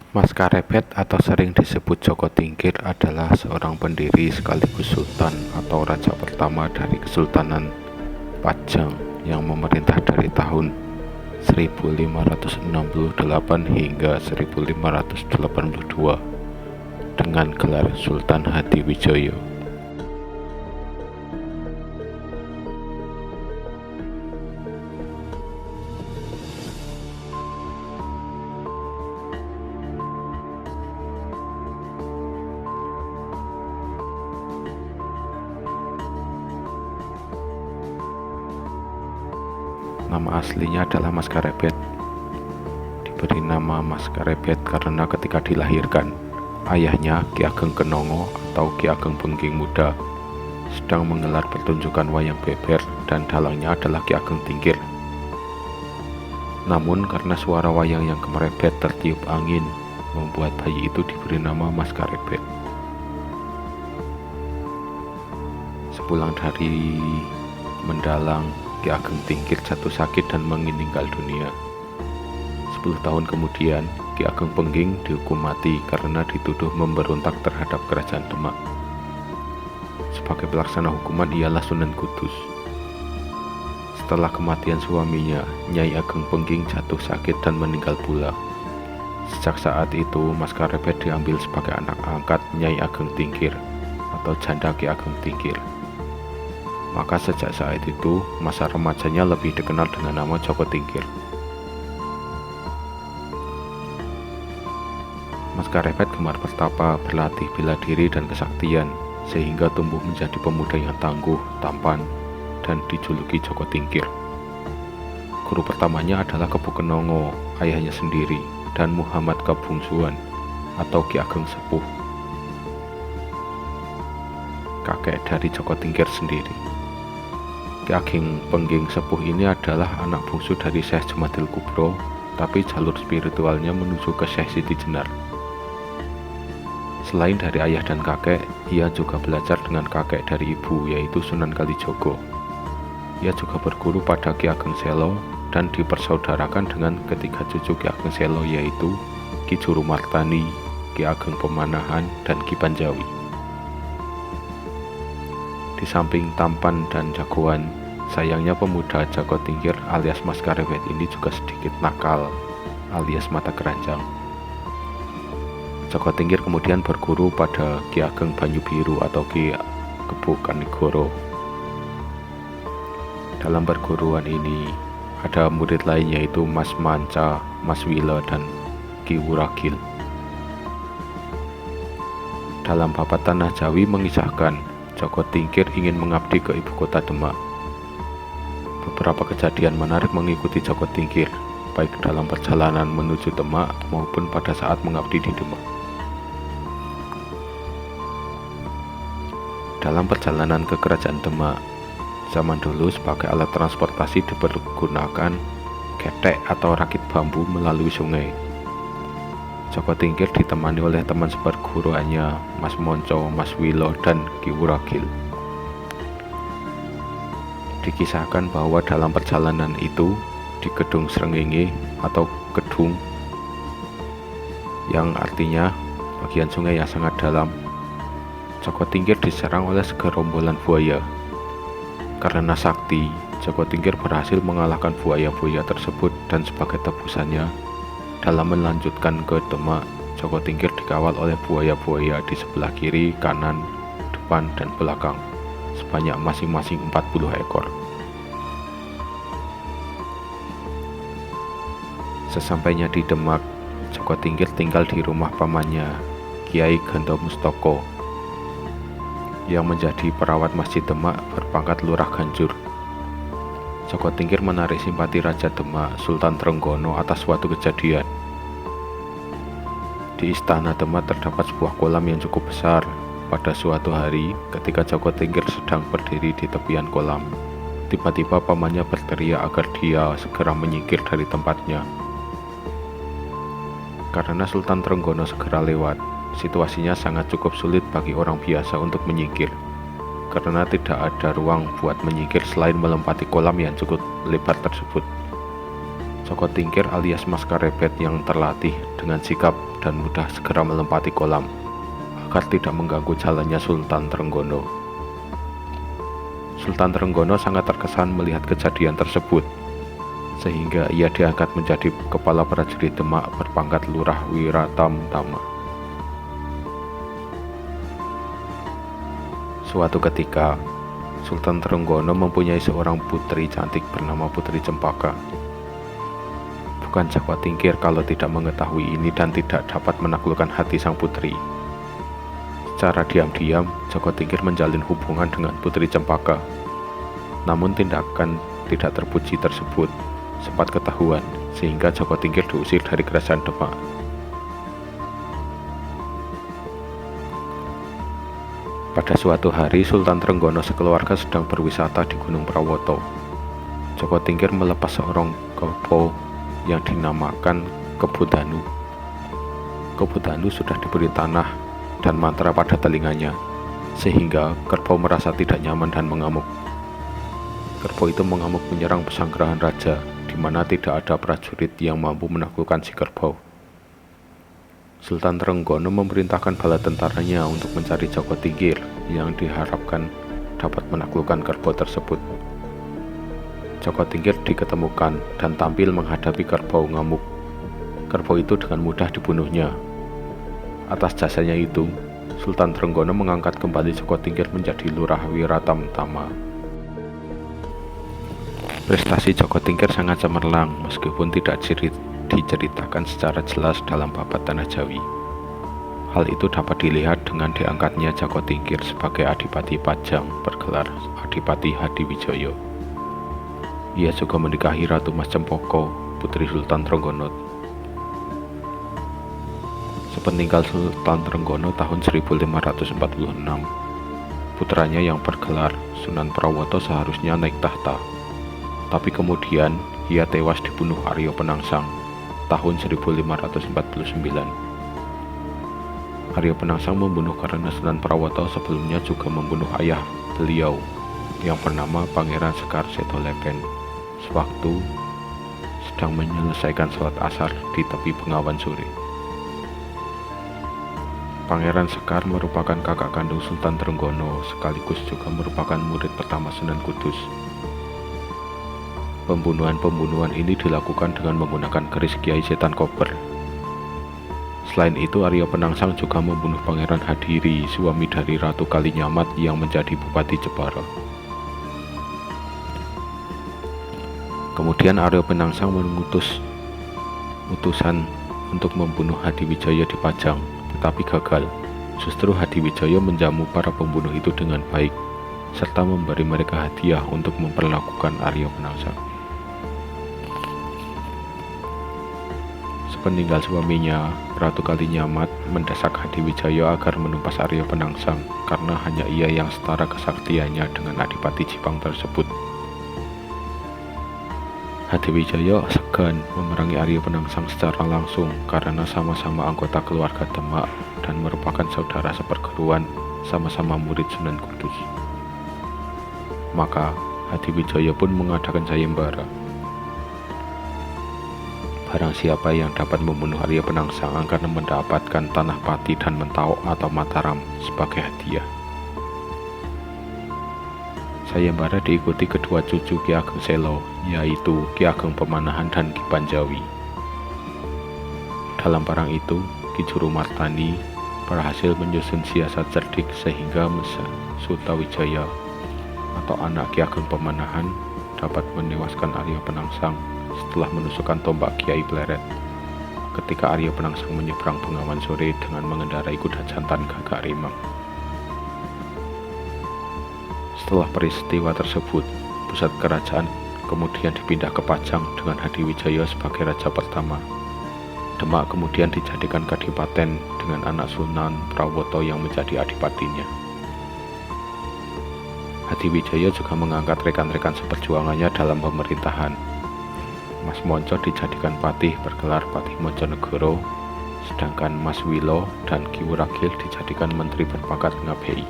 Mas Karebet atau sering disebut Joko Tingkir adalah seorang pendiri sekaligus sultan atau raja pertama dari Kesultanan Pajang yang memerintah dari tahun 1568 hingga 1582 dengan gelar Sultan Hadiwijoyo. Nama aslinya adalah Mas Karebet. Diberi nama Mas Karebet karena ketika dilahirkan, ayahnya Ki Ageng Kenongo atau Ki Ageng Pengging Muda sedang menggelar pertunjukan wayang beber dan dalangnya adalah Ki Ageng Tingkir. Namun karena suara wayang yang kemerebet tertiup angin, membuat bayi itu diberi nama Mas Karebet. Sepulang dari mendalang, Ki Ageng Tingkir jatuh sakit dan meninggal dunia. 10 tahun kemudian, Ki Ageng Pengging dihukum mati karena dituduh memberontak terhadap kerajaan Demak. Sebagai pelaksana hukuman ialah Sunan Kudus. Setelah kematian suaminya, Nyai Ageng Pengging jatuh sakit dan meninggal pula. Sejak saat itu, Mas Karebet diambil sebagai anak angkat Nyai Ageng Tingkir atau janda Ki Ageng Tingkir. Maka sejak saat itu, masa remajanya lebih dikenal dengan nama Joko Tingkir. Mas Karebet gemar bertapa, berlatih bela diri dan kesaktian, sehingga tumbuh menjadi pemuda yang tangguh, tampan, dan dijuluki Joko Tingkir. Guru pertamanya adalah Kebu Kenongo, ayahnya sendiri, dan Muhammad Kabungsuan atau Ki Ageng Sepuh, kakek dari Joko Tingkir sendiri. Ki Ageng Pengging Sepuh ini adalah anak bungsu dari Syekh Jumadil Kubro, tapi jalur spiritualnya menuju ke Syekh Siti Jenar. Selain dari ayah dan kakek, ia juga belajar dengan kakek dari ibu, yaitu Sunan Kalijogo. Ia juga berguru pada Ki Ageng Selo dan dipersaudarakan dengan ketiga cucu Ki Ageng Selo, yaitu Ki Juru Martani, Ki Ageng Pemanahan, dan Ki Panjawi. Di samping tampan dan jagoan, sayangnya pemuda Joko Tingkir alias Mas Karebet ini juga sedikit nakal alias mata keranjang. Joko Tingkir kemudian berguru pada Ki Ageng Banyu Biru atau Ki Kebu Kanigoro. Dalam perguruan ini ada murid lain yaitu Mas Manca, Mas Wila, dan Ki Wuragil. Dalam Babat Tanah Jawi mengisahkan Joko Tingkir ingin mengabdi ke ibu kota Demak. Beberapa kejadian menarik mengikuti Joko Tingkir, baik dalam perjalanan menuju Demak maupun pada saat mengabdi di Demak. Dalam perjalanan ke Kerajaan Demak, zaman dulu sebagai alat transportasi dipergunakan ketek atau rakit bambu melalui sungai. Joko Tingkir ditemani oleh teman seperguruannya, Mas Monco, Mas Wilo, dan Ki Wuragil. Dikisahkan bahwa dalam perjalanan itu, di Kedung Srengenge atau Kedung, yang artinya bagian sungai yang sangat dalam, Joko Tingkir diserang oleh segerombolan buaya. Karena sakti, Joko Tingkir berhasil mengalahkan buaya-buaya tersebut dan sebagai tebusannya, dalam melanjutkan ke Demak, Joko Tingkir dikawal oleh buaya-buaya di sebelah kiri, kanan, depan, dan belakang, sebanyak masing-masing 40 ekor. Sesampainya di Demak, Joko Tingkir tinggal di rumah pamannya, Kiai Ganda Mustoko, yang menjadi perawat Masjid Demak berpangkat Lurah Ganjur. Joko Tingkir menarik simpati Raja Demak, Sultan Trenggono atas suatu kejadian. Di Istana Demak terdapat sebuah kolam yang cukup besar. Pada suatu hari, ketika Joko Tingkir sedang berdiri di tepian kolam, tiba-tiba pamannya berteriak agar dia segera menyingkir dari tempatnya. Karena Sultan Trenggono segera lewat, situasinya sangat cukup sulit bagi orang biasa untuk menyingkir, karena tidak ada ruang buat menyingkir selain melempati kolam yang cukup lebar tersebut. Joko Tingkir alias Mas Karebet yang terlatih dengan sikap dan mudah segera melempati kolam agar tidak mengganggu jalannya Sultan Trenggono. Sultan Trenggono sangat terkesan melihat kejadian tersebut, sehingga ia diangkat menjadi kepala prajurit Demak berpangkat Lurah Wiratamtama. Suatu ketika, Sultan Trenggono mempunyai seorang putri cantik bernama Putri Cempaka. Bukan Joko Tingkir kalau tidak mengetahui ini dan tidak dapat menaklukkan hati sang putri. Secara diam-diam, Joko Tingkir menjalin hubungan dengan Putri Cempaka. Namun tindakan tidak terpuji tersebut sempat ketahuan, sehingga Joko Tingkir diusir dari kerajaan Demak. Pada suatu hari, Sultan Trenggono sekeluarga sedang berwisata di Gunung Prawoto. Joko Tingkir melepas seorang kerbau yang dinamakan Kebo Danu. Kebo Danu sudah diberi tanah dan mantra pada telinganya, sehingga kerbau merasa tidak nyaman dan mengamuk. Kerbau itu mengamuk menyerang pesanggerahan raja, di mana tidak ada prajurit yang mampu menaklukkan si kerbau. Sultan Trenggono memerintahkan bala tentaranya untuk mencari Joko Tingkir yang diharapkan dapat menaklukkan kerbau tersebut. Joko Tingkir diketemukan dan tampil menghadapi kerbau ngamuk. Kerbau itu dengan mudah dibunuhnya. Atas jasanya itu, Sultan Trenggono mengangkat kembali Joko Tingkir menjadi Lurah Wiratamtama. Prestasi Joko Tingkir sangat cemerlang meskipun tidak diceritakan secara jelas dalam babat Tanah Jawi. Hal itu dapat dilihat dengan diangkatnya Joko Tingkir sebagai Adipati Pajang bergelar Adipati Hadiwijoyo. Ia juga menikahi Ratu Mas Cempoko, putri Sultan Trenggono. Sepeninggal Sultan Trenggono tahun 1546, putranya yang bergelar Sunan Prawoto seharusnya naik tahta. Tapi kemudian ia tewas dibunuh Aryo Penangsang tahun 1549. Aryo Penangsang membunuh karena Sunan Prawoto sebelumnya juga membunuh ayah beliau yang bernama Pangeran Sekar Setolepen sewaktu sedang menyelesaikan sholat asar di tepi Bengawan Sore. Pangeran Sekar merupakan kakak kandung Sultan Trenggono sekaligus juga merupakan murid pertama Sunan Kudus. Pembunuhan-pembunuhan ini dilakukan dengan menggunakan keris Kiai Setan Kober. Selain itu, Aryo Penangsang juga membunuh Pangeran Hadiri, suami dari Ratu Kalinyamat yang menjadi Bupati Jepara. Kemudian Aryo Penangsang mengutus utusan untuk membunuh Hadiwijaya di Pajang, tetapi gagal. Justru Hadiwijaya menjamu para pembunuh itu dengan baik, serta memberi mereka hadiah untuk memperlakukan Aryo Penangsang. Sepeninggal suaminya, Ratu Kalinyamat mendesak Hadiwijaya agar menumpas Aryo Penangsang karena hanya ia yang setara kesaktiannya dengan Adipati Jipang tersebut. Hadiwijaya segan memerangi Aryo Penangsang secara langsung karena sama-sama anggota keluarga Demak dan merupakan saudara seperguruan, sama-sama murid Sunan Kudus. Maka Hadiwijaya pun mengadakan sayembara. Barang siapa yang dapat membunuh Aryo Penangsang akan mendapatkan tanah Pati dan Mentau atau Mataram sebagai hadiah. Sayembara diikuti kedua cucu Ki Ageng Selo, yaitu Ki Ageng Pemanahan dan Ki Panjawi. Dalam perang itu, Ki Juru Martani berhasil menyusun siasat cerdik sehingga Sutawijaya atau anak Ki Ageng Pemanahan dapat menewaskan Aryo Penangsang setelah menusukkan tombak Kiai Pleret ketika Aryo Penangsang menyeberang Bengawan Sore dengan mengendarai kuda jantan Gagak Rimang. Setelah peristiwa tersebut, pusat kerajaan kemudian dipindah ke Pajang dengan Hadiwijaya sebagai raja pertama. Demak kemudian dijadikan kadipaten dengan anak Sunan Prawoto yang menjadi adipatinya. Hadiwijaya juga mengangkat rekan-rekan seperjuangannya dalam pemerintahan. Mas Monco dijadikan patih bergelar Patih Monconegoro, sedangkan Mas Wilo dan Ki Wuragil dijadikan menteri berpangkat Ngabei.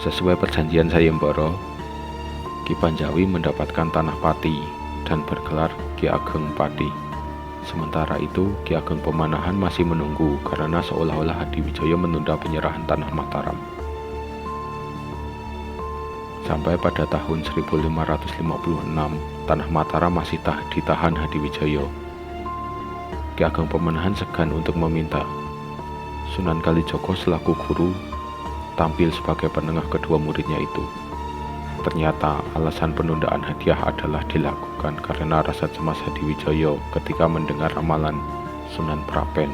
Sesuai perjanjian sayembara, Ki Panjawi mendapatkan tanah Pati dan bergelar Ki Ageng Pati. Sementara itu, Ki Ageng Pemanahan masih menunggu karena seolah-olah Hadiwijaya menunda penyerahan tanah Mataram. Sampai pada tahun 1556, tanah Mataram masih ditahan Hadiwijaya. Ki Ageng Pemanahan segan untuk meminta Sunan Kalijaga selaku guru tampil sebagai penengah kedua muridnya itu. Ternyata alasan penundaan hadiah adalah dilakukan karena rasa cemas Hadiwijaya ketika mendengar ramalan Sunan Prapen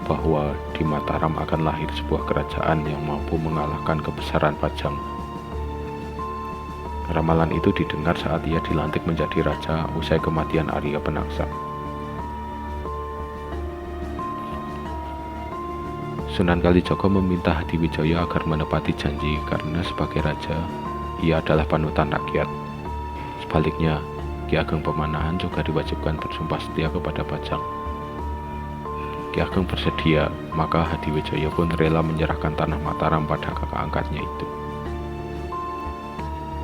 bahwa di Mataram akan lahir sebuah kerajaan yang mampu mengalahkan kebesaran Pajang. Ramalan itu didengar saat ia dilantik menjadi raja usai kematian Arya Penangsang. Sunan Kalijaga meminta Hadiwijaya agar menepati janji karena sebagai raja, ia adalah panutan rakyat. Sebaliknya, Ki Ageng Pemanahan juga diwajibkan bersumpah setia kepada Pajang. Ki Ageng bersedia, maka Hadiwijaya pun rela menyerahkan tanah Mataram pada kakak angkatnya itu.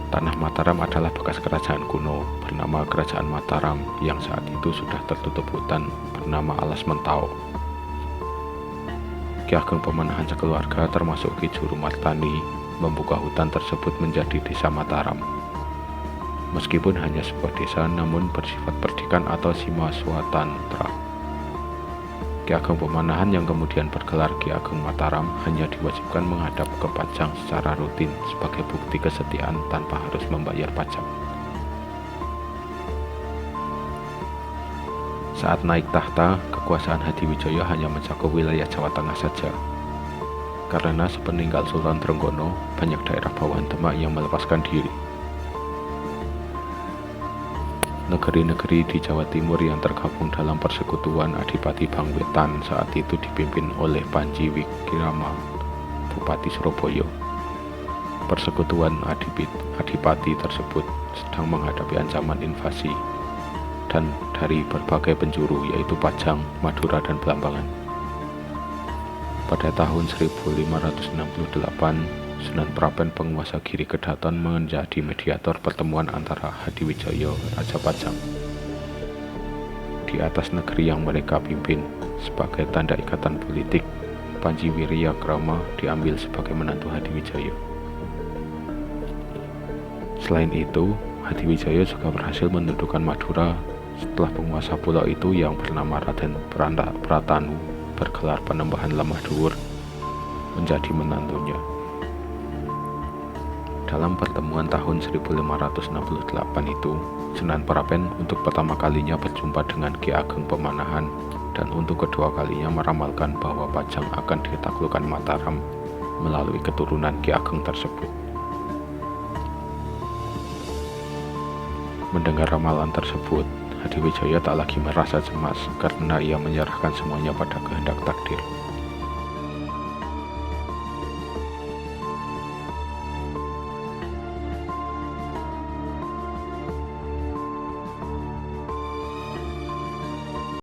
Tanah Mataram adalah bekas kerajaan kuno bernama Kerajaan Mataram yang saat itu sudah tertutup hutan bernama Alas Mentau. Ki Ageng Pemanahan sekeluarga termasuk Ki Juru Martani membuka hutan tersebut menjadi desa Mataram. Meskipun hanya sebuah desa namun bersifat perdikan atau simaswatantra. Ki Ageng Pemanahan yang kemudian bergelar Ki Ageng Mataram hanya diwajibkan menghadap ke Pajang secara rutin sebagai bukti kesetiaan tanpa harus membayar pajak. Saat naik tahta, kekuasaan Hadiwijaya hanya mencakup wilayah Jawa Tengah saja. Karena sepeninggal Sultan Trenggono, banyak daerah bawahan Demak yang melepaskan diri. Negeri-negeri di Jawa Timur yang tergabung dalam persekutuan Adipati Bangwetan saat itu dipimpin oleh Panji Wikirama, Bupati Surabaya. Persekutuan Adipati tersebut sedang menghadapi ancaman invasi dan dari berbagai penjuru yaitu Pajang, Madura, dan Belambangan. Pada tahun 1568, Sunan Prapen penguasa Giri Kedaton menjadi mediator pertemuan antara Hadiwijaya, Raja Pajang. Di atas negeri yang mereka pimpin, sebagai tanda ikatan politik, Panji Wiriyakrama diambil sebagai menantu Hadiwijaya. Selain itu, Hadiwijaya juga berhasil mendudukan Madura setelah penguasa pulau itu yang bernama Raden Pratanu bergelar Penembahan Lemah Dhuwur menjadi menantunya. Dalam pertemuan tahun 1568 itu, Sunan Prapen untuk pertama kalinya berjumpa dengan Ki Ageng Pemanahan dan untuk kedua kalinya meramalkan bahwa Pajang akan ditaklukkan Mataram melalui keturunan Ki Ageng tersebut. Mendengar ramalan tersebut, Hadiwijaya tak lagi merasa cemas karena ia menyerahkan semuanya pada kehendak takdir.